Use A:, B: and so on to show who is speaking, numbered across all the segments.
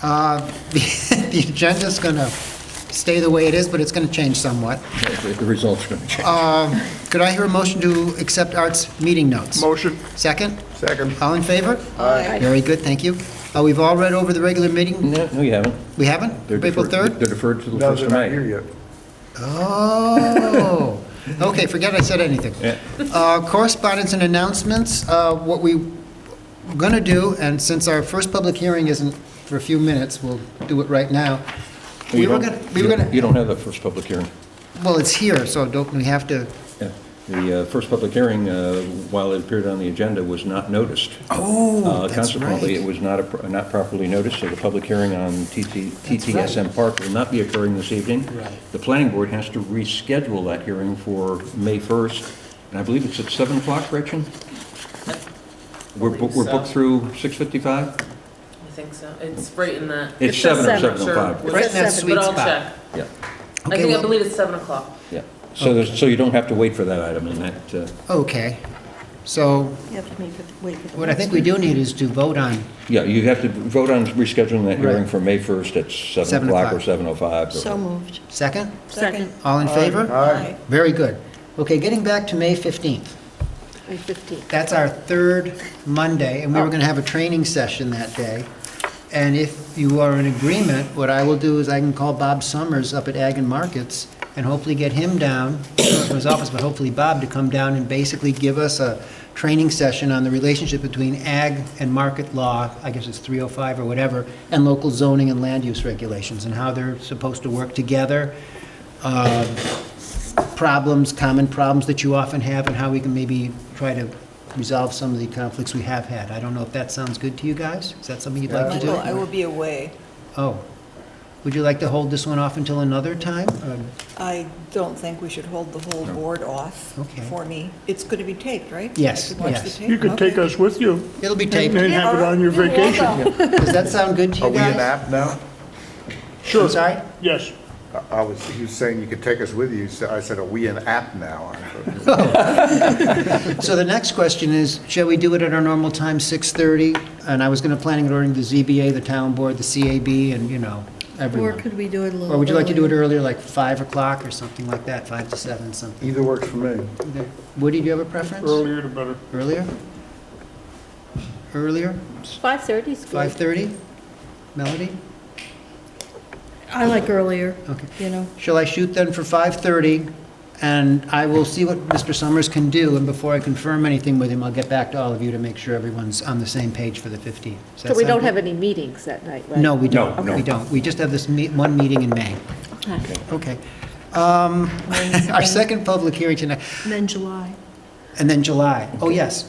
A: The agenda's going to stay the way it is, but it's going to change somewhat.
B: The results are going to change.
A: Could I hear a motion to accept Art's meeting notes?
C: Motion.
A: Second?
C: Second.
A: All in favor?
D: Aye.
A: Very good, thank you. We've all read over the regular meeting?
B: No, you haven't.
A: We haven't?
B: They're
A: April
B: deferred-
A: 3rd?
B: They're deferred to the
C: No,
B: 1st
C: they're
B: of
C: not
B: May.
C: here yet.
A: Oh, okay, forget I said anything.
B: Yeah.
A: Correspondence and announcements, what we're going to do, and since our first public hearing isn't for a few minutes, we'll do it right now. We
B: You
A: were
B: don't-
A: going to,
B: You don't have that first public hearing.
A: well, it's here, so don't we have to,
B: Yeah. The first public hearing, while it appeared on the agenda, was not noticed.
A: oh, that's
B: Consequently,
A: right.
B: it was not properly noticed, so the public hearing on TTSM Park will not be occurring this evening.
A: Right.
B: The planning board has to reschedule that hearing for May 1st, and I believe it's at 7 o'clock, Gretchen? We're booked through 6:55?
D: I think so. It's right in that.
B: It's
E: says
B: 7 or
E: seven.
B: 7:05.
D: Sure.
A: Right in that
E: Seven.
A: sweet
D: But I'll
A: spot.
D: check.
B: Yeah,
D: I
A: Okay,
D: think, I
A: well-
D: believe it's 7 o'clock.
B: yeah. So you don't have to wait for that item in that,
A: Okay, so
E: You have to wait for the...
A: what I think we do need is to vote on,
B: yeah, you have to vote on rescheduling that hearing
A: Right.
B: for May 1st at 7
A: 7
B: o'clock or
A: o'clock.
B: 7:05.
E: So moved.
A: second?
E: Second.
A: All in favor?
C: Aye.
A: Very good. Okay, getting back to May 15th.
E: May 15th.
A: That's our third Monday, and we were going to have a training session that day. And if you are in agreement, what I will do is I can call Bob Summers up at Ag and Markets and hopefully get him down, not from his office, but hopefully Bob, to come down and basically give us a training session on the relationship between ag and market law, I guess it's 305 or whatever, and local zoning and land use regulations, and how they're supposed to work together. Problems, common problems that you often have, and how we can maybe try to resolve some of the conflicts we have had. I don't know if that sounds good to you guys? Is that something you'd like to do?
F: Michael, I will be away.
A: Oh. Would you like to hold this one off until another time?
F: I don't think we should hold the whole board off
A: Okay.
F: for me. It's going to be taped, right?
A: Yes,
F: I could watch the
A: yes.
F: tape?
C: You could take
F: Okay.
C: us with you
A: It'll be
C: and
A: taped.
C: have it on your vacation.
A: Does that sound good to
G: Are
A: you
G: we an
A: guys?
G: app now?
C: Sure.
A: I'm sorry?
C: Yes.
G: He was saying you could take us with you. So I said, are we an app now?
A: So the next question is, shall we do it at our normal time, 6:30? And I was going to planning it according to the ZBA, the town board, the CAB, and, you know,
E: Or
A: everyone.
E: could we do it a little
A: Or would you like to do it
E: earlier?
A: earlier, like 5 o'clock or something like that, 5 to 7, something?
G: Either works for me.
A: Woody, do you have a preference?
C: Earlier the better.
A: Earlier? Earlier?
E: 5:30 is good.
A: 5:30? Melody?
E: I like earlier,
A: Okay.
E: you know.
A: Shall I shoot then for 5:30? And I will see what Mr. Summers can do, and before I confirm anything with him, I'll get back to all of you to make sure everyone's on the same page for the 15th. Does that
E: So we
A: sound
E: don't
A: good?
E: have any meetings that night, right?
A: No, we don't.
B: No, no.
A: We don't. We just have this one meeting in May.
E: Okay.
A: Okay. Our second public hearing tonight,
E: And then July.
A: and then July. Oh, yes,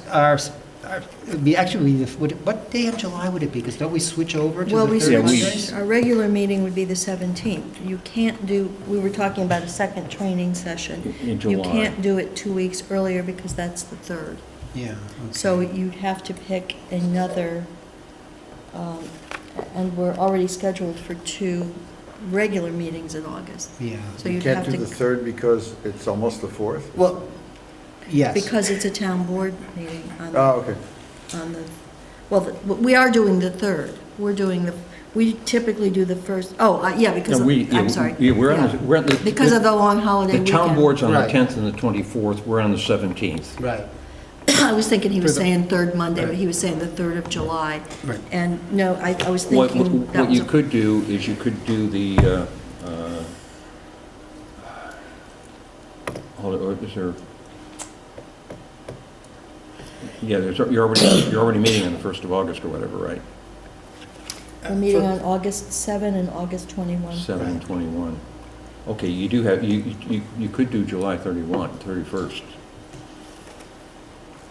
A: it would be actually, what day in July would it be? Because don't we switch over to
E: Well,
A: the
E: we
A: third
B: we-
E: switched, our regular meeting would be the 17th. You can't do, we were talking about a second training session.
B: In
E: You
B: July.
E: can't do it 2 weeks earlier because that's the 3rd.
A: Yeah. okay.
E: So you'd have to pick another, and we're already scheduled for 2 regular meetings in August.
A: Yeah.
E: So
G: You
E: you'd
G: can't
E: have
G: do the
E: to,
G: third because it's almost the fourth?
A: Well, yes.
E: because it's a town board meeting on
G: Oh, okay.
E: the, well, we are doing the 3rd. We're doing the, we typically do the first, yeah, because,
B: No,
E: of- I'm sorry.
B: We're on
E: Yeah.
B: the, we're on the.
E: Because of the long holiday
B: The
E: weekend.
B: town board's on the
A: Right.
B: 10th and the 24th, we're on the 17th.
A: Right.
E: I was thinking he was
A: For the-
E: saying 3rd Monday, but
A: Right.
E: he was saying the 3rd of July.
A: Right.
E: And no, I was
B: What
E: thinking that
B: what
E: was,
B: you could do is you could do the, hold it, or is there? Yeah, you're already meeting on the 1st of August or whatever, right?
E: we're meeting on August 7 and August 21.
B: 7 and 21. Okay, you do have, you could do July 31st.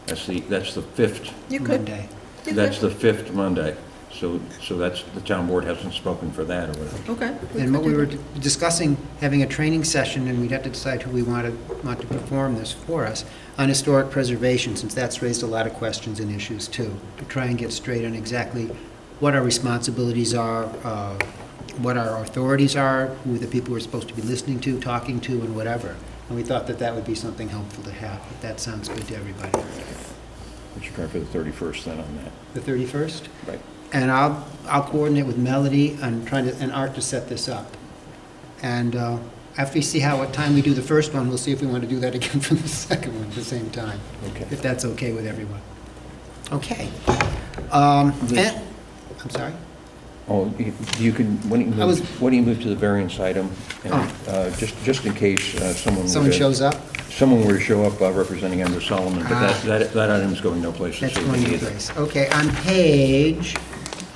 B: That's the 5th,
E: You could.
A: Monday.
E: You
B: that's
E: could.
B: the 5th Monday. So that's, the town board hasn't spoken for that or whatever.
E: Okay.
A: And what we were discussing, having a training session, and we'd have to decide who we want to perform this for us, on historic preservation, since that's raised a lot of questions and issues too, to try and get straight on exactly what our responsibilities are, what our authorities are, who the people we're supposed to be listening to, talking to, and whatever. And we thought that that would be something helpful to have, if that sounds good to everybody.
B: We should try for the 31st then on that.
A: The 31st?
B: Right.
A: And I'll coordinate with Melody and Art to set this up. And after we see what time we do the first one, we'll see if we want to do that again for the second one at the same time.
B: Okay.
A: If that's okay with everyone. Okay. I'm sorry?
B: Oh, you can, when you move to the variance item, and just in case someone
A: Shows up?
B: someone were to show up representing Ember Solomon, but that item's going no place this
A: That's going
B: evening
A: to
B: either.
A: place. Okay, on page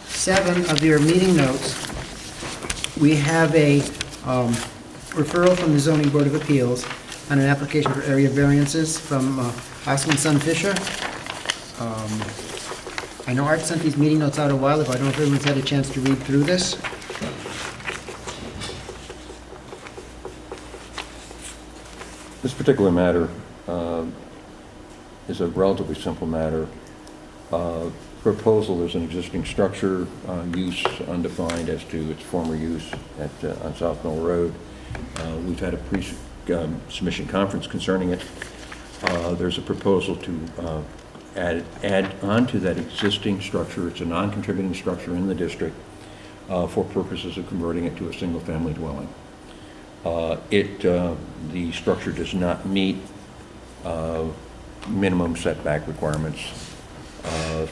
A: 7 of your meeting notes, we have a referral from the Zoning Board of Appeals on an application for area variances from Oscar and Son Fisher. I know Art sent these meeting notes out a while ago. I don't know if everyone's had a chance to read through this.
B: This particular matter is a relatively simple matter. Proposal is an existing structure, use undefined as to its former use on South Mill Road. We've had a pre-submission conference concerning it. There's a proposal to add on to that existing structure. It's a non-contributing structure in the district for purposes of converting it to a single-family dwelling. The structure does not meet minimum setback requirements,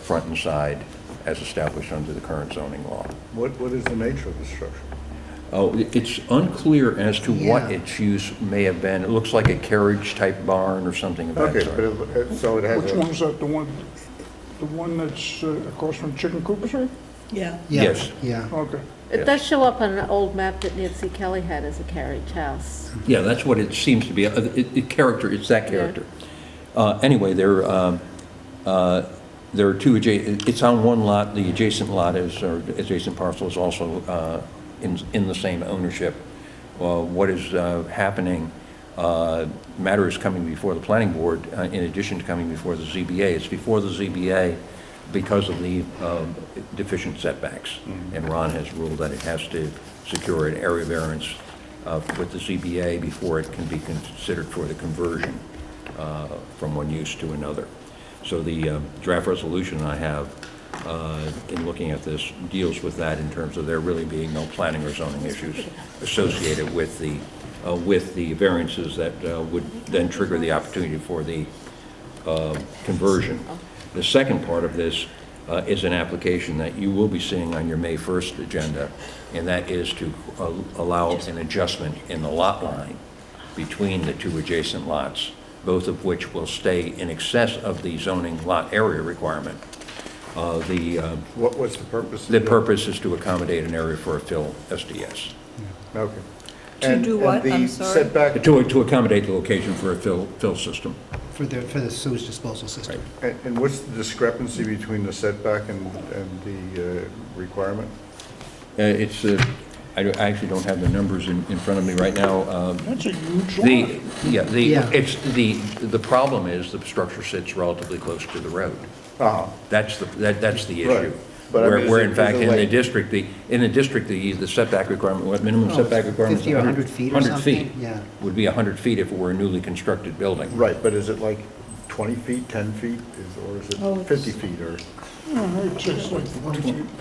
B: front and side, as established under the current zoning law.
G: What is the nature of the structure?
B: Oh, it's unclear as to what
A: Yeah.
B: its use may have been. It looks like a carriage-type barn or something of that
G: Okay,
B: sort.
G: but so it has
C: Which
G: a,
C: one's that, the one that's across from Chicken Coop Street?
E: Yeah.
A: Yeah,
B: Yes.
A: Yeah.
C: Okay.
H: It does show up on an old map that Nancy Kelly had as a carriage house.
B: Yeah, that's what it seems to be. It's that character. Anyway, there are two it's on one lot. The adjacent lot or adjacent parcel is also in the same ownership. What is happening, matter is coming before the planning board in addition to coming before the ZBA. It's before the ZBA because of the deficient setbacks. And Ron has ruled that it has to secure an area variance with the ZBA before it can be considered for the conversion from one use to another. So the draft resolution I have in looking at this deals with that in terms of there really being no planning or zoning issues associated with the variances that would then trigger the opportunity for the conversion. The second part of this is an application that you will be seeing on your May 1st agenda, and that is to allow an adjustment in the lot line between the two adjacent lots, both of which will stay in excess of the zoning lot area requirement.
G: what's the purpose?
B: The purpose is to accommodate an area for a fill SDS.
G: Okay.
F: To do what? I'm
G: And the
F: sorry?
G: setback,
B: To accommodate the location for a fill system.
A: For the sewage disposal system.
G: and what's the discrepancy between the setback and the requirement?
B: I actually don't have the numbers in front of me right now.
C: That's a huge lot.
B: The problem is the structure sits relatively close to the road.
G: Uh-huh.
B: That's the
G: Right.
B: issue.
G: But I mean, is
B: Where
G: it-
B: in fact,
G: is it
B: in the
G: like-
B: district, the setback requirement, what minimum setback requirement?
A: 50 or 100 feet or
B: 100 feet.
A: something? Yeah.
B: Would be 100 feet if it were a newly constructed building.
G: Right, but is it like 20 feet, 10 feet, or is
E: Oh,
G: it 50 feet, or?
C: It's just like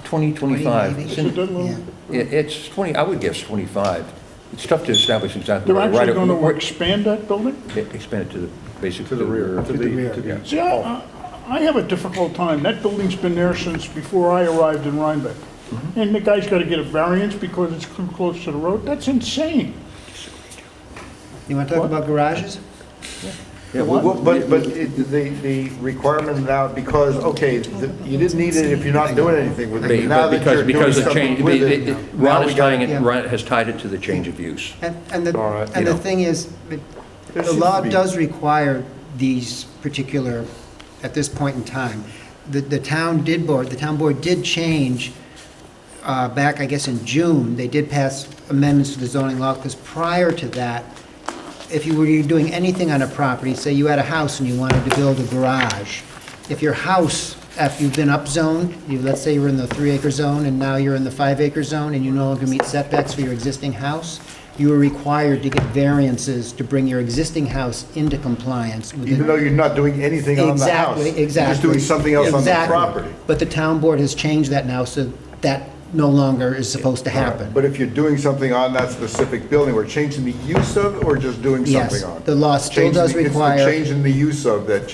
B: 20, 25.
A: maybe?
B: It's in-
C: Is it that low?
A: Yeah.
B: It's 20, I would guess 25. It's tough to establish exactly.
C: They're
B: where-
C: actually going to
B: where-
C: expand that building?
B: Expand it to the, basically.
G: To the rear.
A: To the rear.
B: Yeah.
C: See, I have a difficult time. That building's been there since before I arrived in Rhinebeck. And the guy's got to get a variance because it's too close to the road? That's insane.
A: You want to talk
C: What?
A: about garages?
B: Yeah,
G: Well, but the requirement now, because, okay, you didn't need it if you're not doing anything with it. Now that you're doing
B: Because the
G: something
B: change,
G: with it,
B: Ron
G: now we
B: is tying
G: got,
B: it, Ron has tied it to the change of use.
A: And the,
G: All right.
A: and
B: You
A: the
B: know.
A: thing is,
G: There
A: the
G: seems
A: law
G: to be-
A: does require these particular, at this point in time. The town board did change, back, I guess, in June, they did pass amendments to the zoning law, because prior to that, if you were doing anything on a property, say you had a house and you wanted to build a garage, if your house, after you've been upzoned, let's say you were in the 3-acre zone and now you're in the 5-acre zone and you no longer meet setbacks for your existing house, you are required to get variances to bring your existing house into compliance with
G: Even though you're not doing anything on the house.
A: Exactly, exactly.
G: You're just doing something else on the
A: Exactly.
G: property.
A: But the town board has changed that now, so that no longer is supposed to happen.
G: But if you're doing something on that specific building, we're changing the use of, or just doing
A: Yes,
G: something on?
A: the law still
G: Changing
A: does
G: the-
A: require-
G: It's the change in the use of that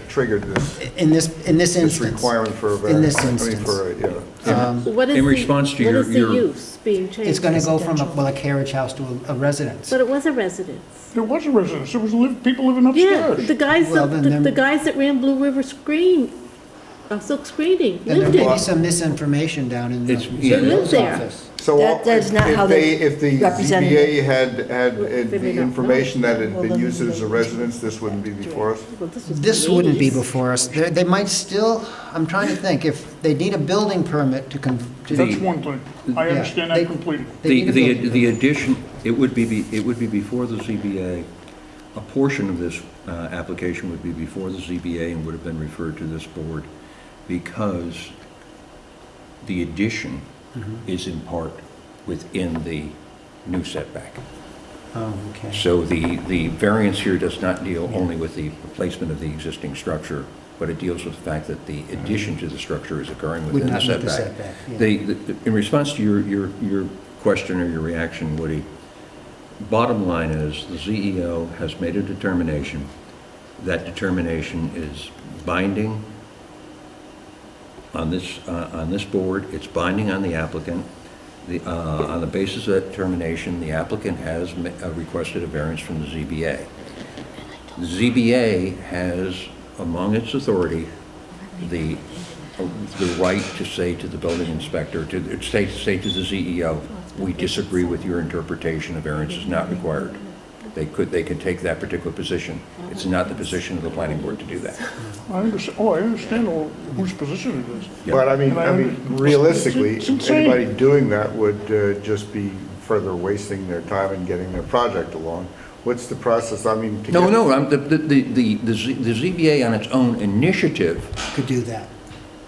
G: triggered this,
A: In this
G: this
A: instance.
G: requirement for a
A: In this
G: variance. I mean,
A: instance.
G: for a, yeah.
H: What is
B: In
H: the-
B: response to
H: what
B: your-
H: is the
B: your-
H: use being changed?
A: It's going to go from, a carriage house to a residence.
H: But it was a residence.
C: There was a residence, there was people living
H: Yeah,
C: upstairs.
H: the guys,
A: Well, then
H: the guys that ran Blue River Silk Screening
A: Then there
H: lived
A: may be
H: in.
A: some misinformation down in the
B: It's- yeah.
H: They live there.
A: office.
G: So
E: That's not how they
G: if the
E: represented
G: ZBA had
H: They may
G: the
H: not
G: information that had
E: Well,
G: been
E: then
G: used as a
E: they-
G: residence, this wouldn't be before us?
H: Well, was
A: This
H: the
A: wouldn't be
H: 80s.
A: before us. They might still, I'm trying to think, if they need a building permit to.
C: That's one thing, I
A: Yeah,
C: understand
A: they-
C: that completely.
A: They need a building
B: The
A: permit.
B: addition, it would be before the ZBA. A portion of this application would be before the ZBA and would have been referred to this board because the addition is in part within the new setback.
A: Oh, okay.
B: So the variance here does not deal only with the replacement of the existing structure, but it deals with the fact that the addition to the structure is occurring
A: Would
B: within the
A: not meet the
B: setback.
A: setback, yeah.
B: In response to your question or your reaction, Woody, bottom line is the ZEO has made a determination. That determination is binding on this board. It's binding on the applicant. On the basis of that determination, the applicant has requested a variance from the ZBA. The ZBA has, among its authority, the right to say to the building inspector, to say to the ZEO, we disagree with your interpretation, a variance is not required. They could take that particular position. It's not the position of the planning board to do that.
C: I understand whose position it is.
B: Yeah.
G: But I mean, realistically,
C: It's insane.
G: anybody doing that would just be further wasting their time and getting their project along. What's the process, I mean, to
B: No,
G: get-
B: no, the ZBA on its own initiative
A: Could do that.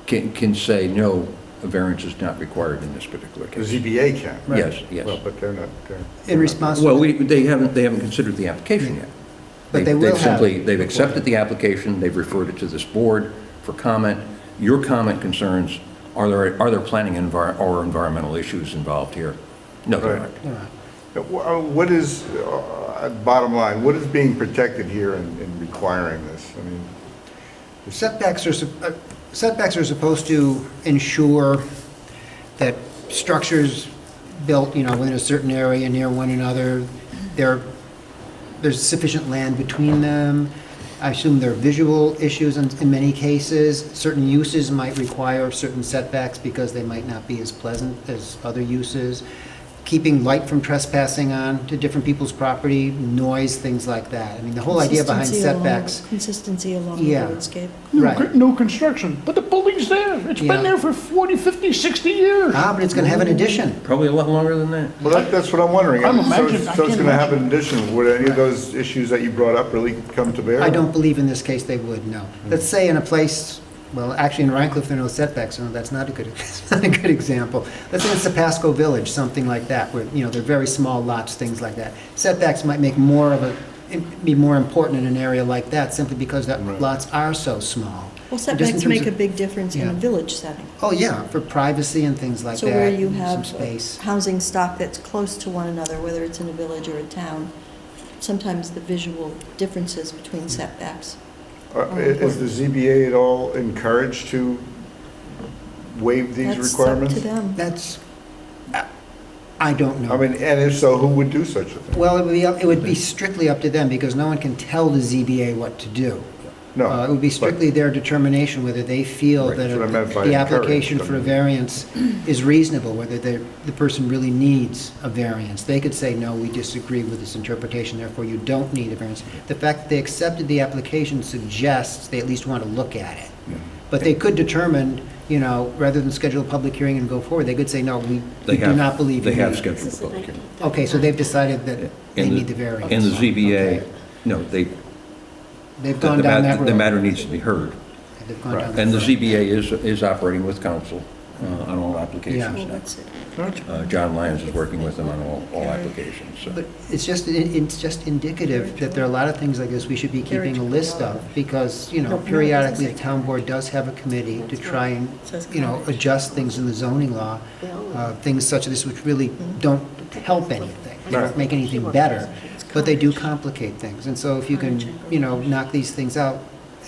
B: can say, no, a variance is not required in this particular
G: The
B: case.
G: ZBA can?
B: Yes, yes.
G: Well, but they're not,
A: In response to.
B: Well, they haven't considered the application yet.
A: But they will have it.
B: They've accepted the application, they've referred it to this board for comment. Your comment concerns, are there planning or environmental issues involved here? No, there
G: Right.
B: aren't.
A: All right.
G: What is, bottom line, what is being protected here in requiring this? I mean,
A: Setbacks are supposed to ensure that structures built, within a certain area near one another, there's sufficient land between them. I assume there are visual issues in many cases. Certain uses might require certain setbacks because they might not be as pleasant as other uses. Keeping light from trespassing on to different people's property, noise, things like that. I mean, the whole idea behind setbacks.
E: Consistency along the
A: Yeah.
E: roadscape.
A: Right.
C: No construction, but the building's there. It's
A: Yeah.
C: been there for 40, 50, 60 years.
A: But it's going to have an addition.
B: Probably a lot longer than that.
G: well, that's what I'm wondering.
C: I'm
G: So it's-
C: imagining- I
G: So it's
C: can't
G: going to have an
C: imagine.
G: addition. Would any of those issues that you brought up really come to bear?
A: I don't believe in this case they would, no. Let's say in a place, well, actually in Rhine Cliff, there are no setbacks, no, that's not a good, it's not a good example. Let's say in Sapasco Village, something like that, where, they're very small lots, things like that. Setbacks might make be more important in an area like that, simply because that
G: Right.
A: lots are so small.
E: Well,
A: Just in
E: setbacks
A: terms
E: make
A: of-
E: a big difference in a
A: Yeah.
E: village setting.
A: Oh, yeah, for privacy and things like that.
E: So where you
A: some
E: have
A: space.
E: housing stock that's close to one another, whether it's in a village or a town, sometimes the visual differences between setbacks.
G: Is the ZBA at all encouraged to waive these requirements?
E: That's up to them.
A: That's, I don't know.
G: I mean, and if so, who would do such a thing?
A: Well, it would be strictly up to them, because no one can tell the ZBA what to do.
G: No.
A: It would be
G: but-
A: strictly their determination whether they feel
G: Right,
A: that
G: that's what I meant by
A: the application
G: encouraged.
A: for a variance is reasonable, whether the person really needs a variance. They could say, no, we disagree with this interpretation, therefore you don't need a variance. The fact that they accepted the application suggests they at least want to look at it. But they could determine, rather than schedule a public hearing and go forward, they could say, no, we do not believe you
B: They have
A: need it.
B: scheduled a public hearing.
A: Okay, so they've decided that they
B: And
A: need the variance.
B: And the ZBA,
A: Okay.
B: no,
A: They've gone down that road.
B: the matter needs to be heard.
A: They've gone down that
B: And the
A: road.
B: ZBA is operating with counsel on all
A: Yeah.
B: applications
E: Well,
B: now.
E: that's it.
B: John Lyons is working with them on all applications, so.
A: But it's just indicative that there are a lot of things I guess we should be keeping a list of, because, you know, periodically, the town board does have a committee to try and, you know, adjust things in the zoning law, things such as this which really don't help anything, they don't make anything better, but they do complicate things. And so if you can, you know, knock these things out,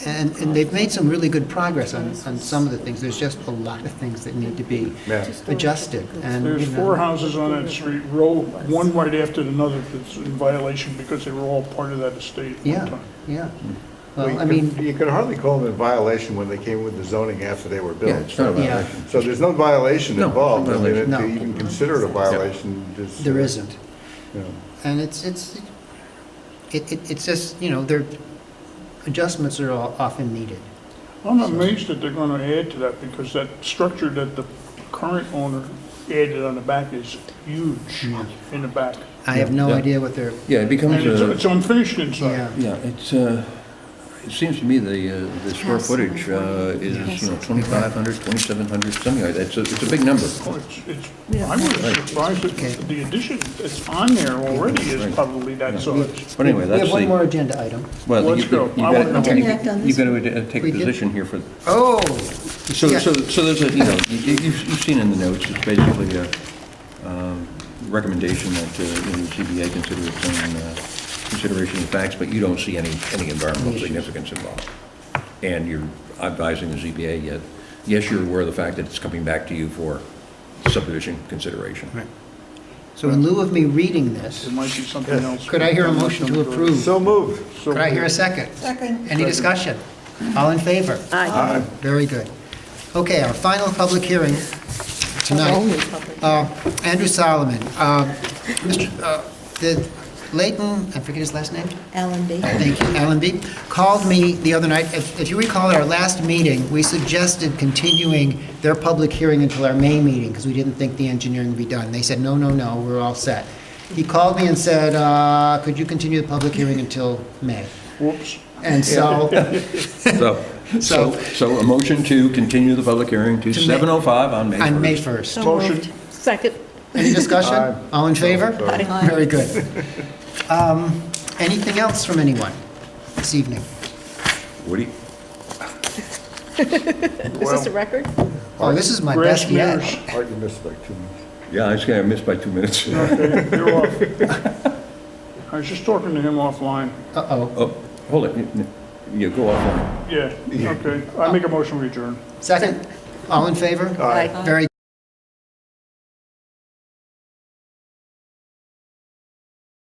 A: and they've made some really good progress on some of the things. There's just a lot of things that need to be
G: Yeah.
A: adjusted, and,
C: There's
A: you
C: 4
A: know,
C: houses on that street, one right after another that's in violation because they were all part of that estate at one
A: yeah,
C: time.
A: yeah.
G: Well,
A: Well, I mean,
G: you could hardly call them in violation when they came with the zoning after they were
B: Yeah,
G: built.
B: it's not a
A: Yeah.
B: violation.
G: So there's no violation
B: No,
G: involved. I mean,
B: violation.
A: No.
G: to even consider it a violation is.
A: there isn't.
G: you know.
A: And it's just, you know, adjustments are often needed.
C: I'm amazed that they're gonna add to that because that structure that the current owner added on the back is huge in the back.
A: I have no
B: Yeah.
A: idea what they're,
B: Yeah, it becomes
C: And it's
B: a,
C: unfinished inside.
A: yeah.
B: yeah, it seems to me the square footage is, you know, 2,500, 2,700, something like that. It's a big number.
C: Oh, I was surprised that the addition that's on there already is
B: Right.
C: probably that size.
B: But anyway,
A: We
B: that's
A: have one
B: the,
A: more agenda item.
B: well,
C: Let's
B: you
C: go. I wanna know.
E: Didn't act on
B: you
E: this
B: got to take
A: We
B: a
A: did.
B: position here for,
A: Oh!
B: so
A: Yeah.
B: there's a, you know, you've seen in the notes, it's basically a recommendation that, you know, the CBA consider its own consideration of facts, but you don't see any environmental significance involved. And you're advising the ZBA, yet, yes, you're aware of the fact that it's coming back to you for subdivision consideration.
A: Right. So in lieu of me reading this,
C: There might be something else.
A: could I hear a motion to approve?
G: So moved.
C: So
A: Could I hear a second?
F: Second.
A: Any discussion? All in favor?
H: Aye.
A: Very good. Okay, our final public hearing tonight.
E: Only public.
A: Andrew Solomon, the Leighton, I forget his last name?
E: Alan B.
A: Thank you, Alan B., called me the other night. If you recall, at our last meeting, we suggested continuing their public hearing until our May meeting, because we didn't think the engineering would be done. They said, no, we're all set. He called me and said, could you continue the public hearing until May?
C: Whoops.
A: And so,
B: So a motion to continue the public hearing to
A: To May-
B: 7:05 on May 1st.
A: on May 1st.
E: So
C: Motion.
E: moved.
H: Second.
A: Any discussion?
G: Aye.
A: All in favor?
E: Aye.
A: Very good. Anything else from anyone this evening?
B: Woody?
H: Is this a record?
A: Oh, this is my
C: Grass
A: best yet.
C: mirrors.
G: Art, you missed by 2 minutes.
B: Yeah, I just got missed by 2 minutes.
C: Okay, you're off. I was just talking to him offline.
A: Uh-oh.
B: Oh, hold it. You go offline.
C: Yeah, okay. I make a motion to adjourn.
A: Second? All in favor?
E: Aye.
A: Very